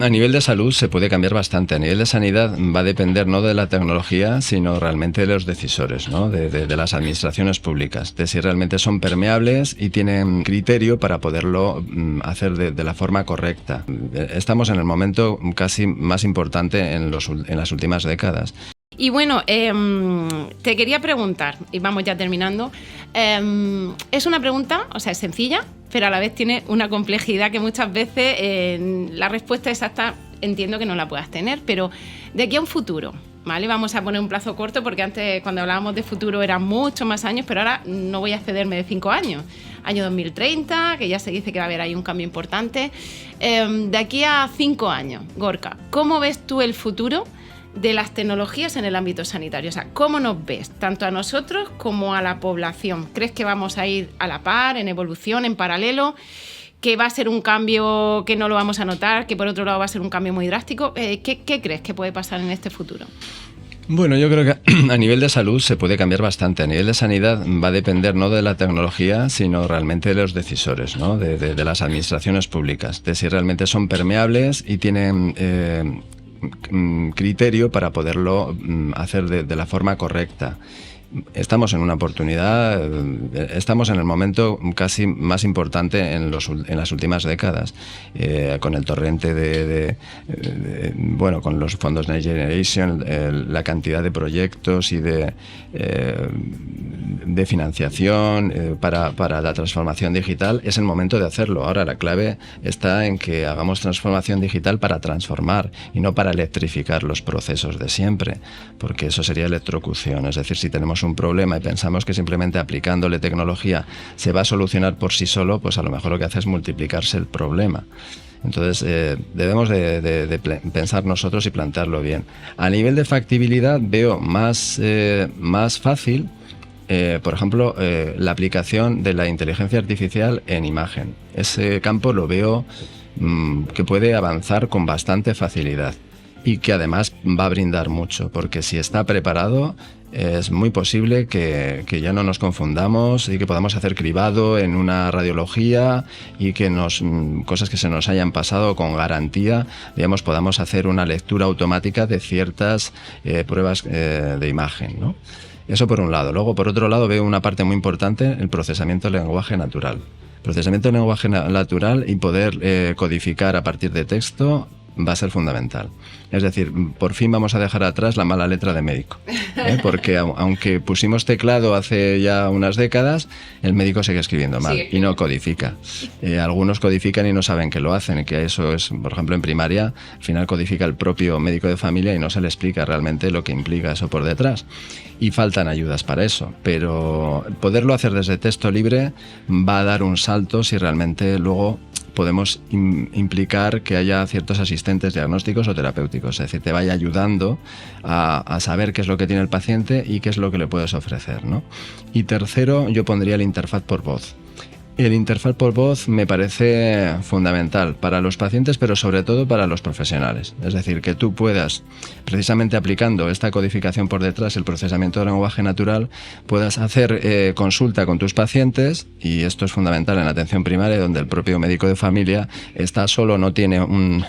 A nivel de salud se puede cambiar bastante. A nivel de sanidad va a depender no de la tecnología, sino realmente de los decisores, ¿no? de las administraciones públicas, de si realmente son permeables y tienen criterio para poderlo hacer de la forma correcta. Estamos en el momento casi más importante en las últimas décadas. Y bueno, te quería preguntar, y vamos ya terminando, es una pregunta, o sea, es sencilla, pero a la vez tiene una complejidad que muchas veces la respuesta exacta entiendo que no la puedas tener, pero de aquí a un futuro, ¿vale? Vamos a poner un plazo corto porque antes cuando hablábamos de futuro eran muchos más años, pero ahora no voy a excederme de 5 años. Año 2030, que ya se dice que va a haber ahí un cambio importante. De aquí a 5 años, Gorka, ¿cómo ves tú el futuro de las tecnologías en el ámbito sanitario? O sea, ¿cómo nos ves, tanto a nosotros como a la población? ¿Crees que vamos a ir a la par, en evolución, en paralelo? ¿Que va a ser un cambio que no lo vamos a notar? ¿Que por otro lado va a ser un cambio muy drástico? ¿Qué crees que puede pasar en este futuro? Bueno, yo creo que a nivel de salud se puede cambiar bastante. A nivel de sanidad va a depender no de la tecnología, sino realmente de los decisores, ¿no? de las administraciones públicas, de si realmente son permeables y tienen criterio para poderlo hacer de la forma correcta. Estamos en una oportunidad, estamos en el momento casi más importante en las últimas décadas, con el torrente bueno, con los fondos Next Generation, la cantidad de proyectos y de financiación para la transformación digital. Es el momento de hacerlo. Ahora la clave está en que hagamos transformación digital para transformar y no para electrificar los procesos de siempre, porque eso sería electrocución. Es decir, si tenemos un problema y pensamos que simplemente aplicándole tecnología se va a solucionar por sí solo, pues a lo mejor lo que hace es multiplicarse el problema. Entonces debemos de pensar nosotros y plantearlo bien. A nivel de factibilidad veo más fácil, por ejemplo, la aplicación de la inteligencia artificial en imagen. Ese campo lo veo que puede avanzar con bastante facilidad y que además va a brindar mucho, porque si está preparado es muy posible que ya no nos confundamos y que podamos hacer cribado en una radiología y que cosas que se nos hayan pasado con garantía, digamos, podamos hacer una lectura automática de ciertas pruebas de imagen, ¿no? Eso por un lado. Luego, por otro lado, veo una parte muy importante, el procesamiento del lenguaje natural. Procesamiento del lenguaje natural y poder codificar a partir de texto va a ser fundamental. Es decir, por fin vamos a dejar atrás la mala letra de médico, porque aunque pusimos teclado hace ya unas décadas, el médico sigue escribiendo mal y no codifica. Algunos codifican y no saben que lo hacen, y que eso es, por ejemplo, en primaria, al final codifica el propio médico de familia y no se le explica realmente lo que implica eso por detrás. Y faltan ayudas para eso, pero poderlo hacer desde texto libre va a dar un salto si realmente luego podemos implicar que haya ciertos asistentes diagnósticos o terapéuticos, es decir, te vaya ayudando a saber qué es lo que tiene el paciente y qué es lo que le puedes ofrecer, ¿no? Y tercero, yo pondría la interfaz por voz. El interfaz por voz me parece fundamental para los pacientes, pero sobre todo para los profesionales. Es decir, que tú puedas, precisamente aplicando esta codificación por detrás, el procesamiento del lenguaje natural, puedas hacer consulta con tus pacientes, y esto es fundamental en la atención primaria, donde el propio médico de familia está solo, no tiene un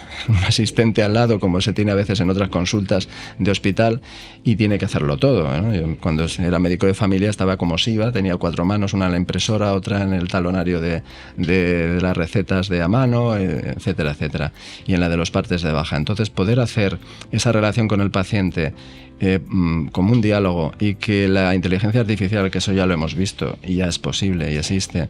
asistente al lado, como se tiene a veces en otras consultas de hospital, y tiene que hacerlo todo, ¿no? Yo, cuando era médico de familia, estaba como SIVA, tenía 4 manos, una en la impresora, otra en el talonario de las recetas de a mano, etcétera, etcétera, y en la de los partes de baja. Entonces, poder hacer esa relación con el paciente como un diálogo, y que la inteligencia artificial, que eso ya lo hemos visto y ya es posible y existe,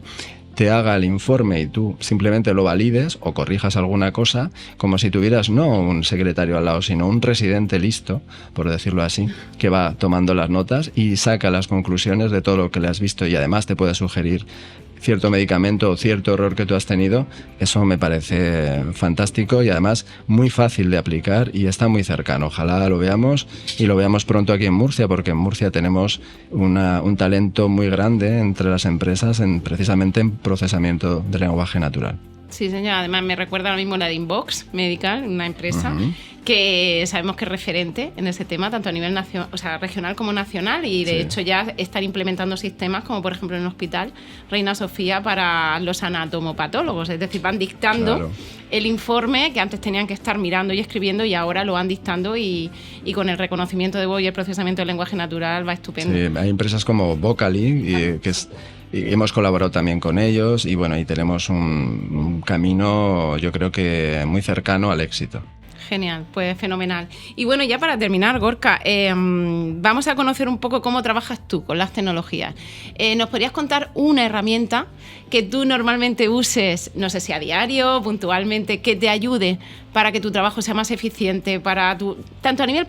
te haga el informe y tú simplemente lo valides o corrijas alguna cosa, como si tuvieras no un secretario al lado, sino un residente listo, por decirlo así, que va tomando las notas y saca las conclusiones de todo lo que le has visto, y además te puede sugerir cierto medicamento o cierto error que tú has tenido. Eso me parece fantástico y además muy fácil de aplicar, y está muy cercano. Ojalá lo veamos, y lo veamos pronto aquí en Murcia, porque en Murcia tenemos un talento muy grande entre las empresas precisamente en procesamiento de lenguaje natural. Sí, señor. Además me recuerda ahora mismo la de Inbox Medical, una empresa que sabemos que es referente en ese tema, tanto a nivel regional como nacional, y de hecho ya están implementando sistemas como por ejemplo en el Hospital Reina Sofía para los anatomopatólogos, es decir, van dictando el informe que antes tenían que estar mirando y escribiendo y ahora lo van dictando y con el reconocimiento de voz y el procesamiento del lenguaje natural va estupendo. Sí, hay empresas como Vocally, y hemos colaborado también con ellos y bueno, y tenemos un camino yo creo que muy cercano al éxito. Genial, pues fenomenal. Y bueno, ya para terminar, Gorka, vamos a conocer un poco cómo trabajas tú con las tecnologías. ¿Nos podrías contar una herramienta que tú normalmente uses, no sé si a diario, puntualmente, que te ayude para que tu trabajo sea más eficiente, tanto a nivel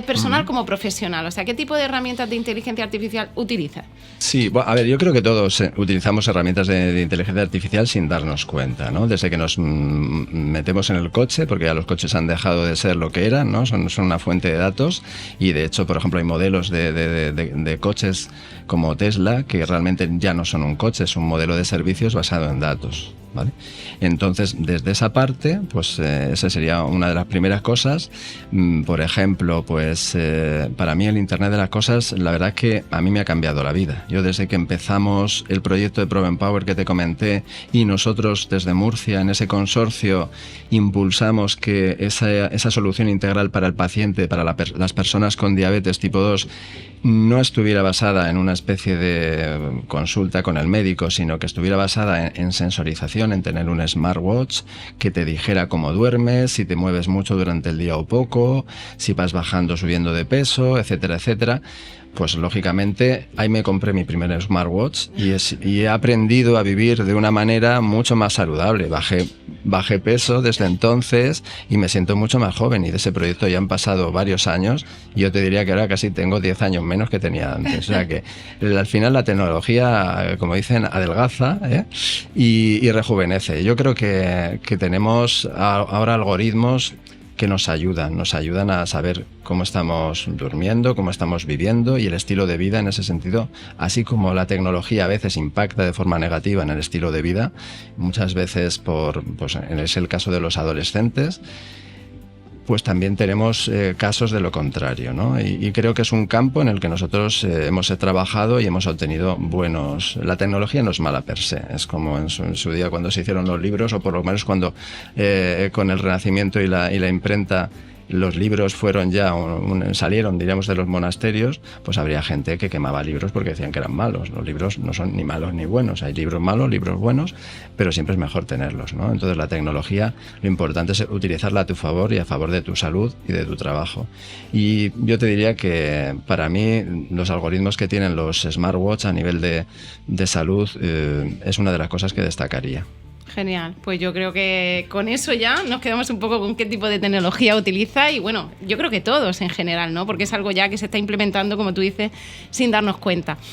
personal como profesional? O sea, ¿qué tipo de herramientas de inteligencia artificial utilizas? Sí, a ver, yo creo que todos utilizamos herramientas de inteligencia artificial sin darnos cuenta, ¿no? Desde que nos metemos en el coche, porque ya los coches han dejado de ser lo que eran, ¿no? Son una fuente de datos y de hecho, por ejemplo, hay modelos de coches como Tesla que realmente ya no son un coche, es un modelo de servicios basado en datos, ¿vale? Entonces, desde esa parte, pues esa sería una de las primeras cosas. Por ejemplo, pues para mí el Internet de las Cosas, la verdad es que a mí me ha cambiado la vida. Yo desde que empezamos el proyecto de ProvenPower que te comenté y nosotros desde Murcia en ese consorcio impulsamos que esa solución integral para el paciente, para las personas con diabetes tipo 2, no estuviera basada en una especie de consulta con el médico, sino que estuviera basada en sensorización, en tener un smartwatch que te dijera cómo duermes, si te mueves mucho durante el día o poco, si vas bajando o subiendo de peso, etcétera, etcétera. Pues lógicamente ahí me compré mi primer smartwatch y he aprendido a vivir de una manera mucho más saludable. Bajé peso desde entonces y me siento mucho más joven, y de ese proyecto ya han pasado varios años y yo te diría que ahora casi tengo 10 años menos que tenía antes. O sea que al final la tecnología, como dicen, adelgaza y rejuvenece. Yo creo que tenemos ahora algoritmos que nos ayudan a saber cómo estamos durmiendo, cómo estamos viviendo y el estilo de vida en ese sentido, así como la tecnología a veces impacta de forma negativa en el estilo de vida, muchas veces es el caso de los adolescentes, pues también tenemos casos de lo contrario, ¿no? Y creo que es un campo en el que nosotros hemos trabajado y hemos obtenido La tecnología no es mala per se, es como en su día cuando se hicieron los libros, o por lo menos cuando con el Renacimiento y la imprenta los libros fueron ya, salieron, diríamos, de los monasterios, pues habría gente que quemaba libros porque decían que eran malos. Los libros no son ni malos ni buenos, hay libros malos, libros buenos, pero siempre es mejor tenerlos, ¿no? Entonces la tecnología, lo importante es utilizarla a tu favor y a favor de tu salud y de tu trabajo. Y yo te diría que para mí los algoritmos que tienen los smartwatch a nivel de salud es una de las cosas que destacaría. Genial, pues yo creo que con eso ya nos quedamos un poco con qué tipo de tecnología utiliza y bueno, yo creo que todos en general, ¿no? Porque es algo ya que se está implementando, como tú dices, sin darnos cuenta.